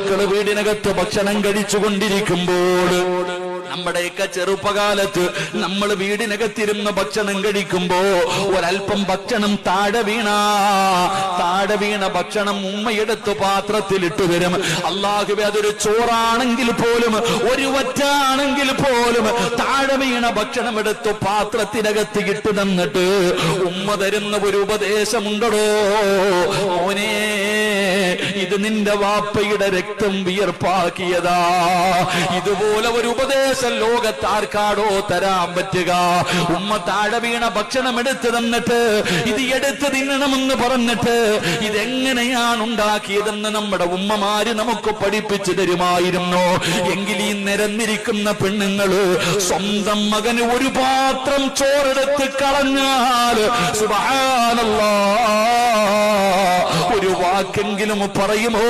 മക്കള് വീടിനകത്ത് ഭക്ഷണം കഴിച്ചുകൊണ്ടിരിക്കുമ്പോൾ, നമ്മുടെയൊക്കെ ചെറുപ്പകാലത്ത് നമ്മൾ വീടിനകത്തിരുന്ന് ഭക്ഷണം കഴിക്കുമ്പോ ഒരൽപ്പം ഭക്ഷണം താഴെ വീണ ഭക്ഷണം ഉമ്മയെടുത്ത് പാത്രത്തിലിട്ട് വരും. അല്ലാഹുവേ, അതൊരു ചോറാണെങ്കിൽ പോലും ഒരു വറ്റാണെങ്കിൽ പോലും താഴെ വീണ ഭക്ഷണം എടുത്ത് പാത്രത്തിനകത്ത് ഇട്ട് തന്നിട്ട് ഉമ്മ തരുന്ന ഒരു ഉപദേശമുണ്ടോ, മോനെ ഇത് നിന്റെ വാപ്പയുടെ രക്തം വിയർപ്പാക്കിയതാ. ഇതുപോലെ ഒരു ഉപദേശം ലോകത്താർക്കാടോ തരാൻ പറ്റുക? ഉമ്മ താഴെ വീണ ഭക്ഷണം എടുത്തു തന്നിട്ട് ഇത് എടുത്ത് തിന്നണമെന്ന് പറഞ്ഞിട്ട് ഇതെങ്ങനെയാണ് ഉണ്ടാക്കിയതെന്ന് നമ്മുടെ ഉമ്മമാര് നമുക്ക് പഠിപ്പിച്ചു തരുമായിരുന്നു. എങ്കിൽ ഈ നിരന്നിരിക്കുന്ന പെണ്ണുങ്ങള് സ്വന്തം മകന് ഒരു പാത്രം ചോറെടുത്ത് കളഞ്ഞാൽ സുബ്ഹാനല്ലാഹ് ഒരു വാക്കെങ്കിലും പറയുമോ?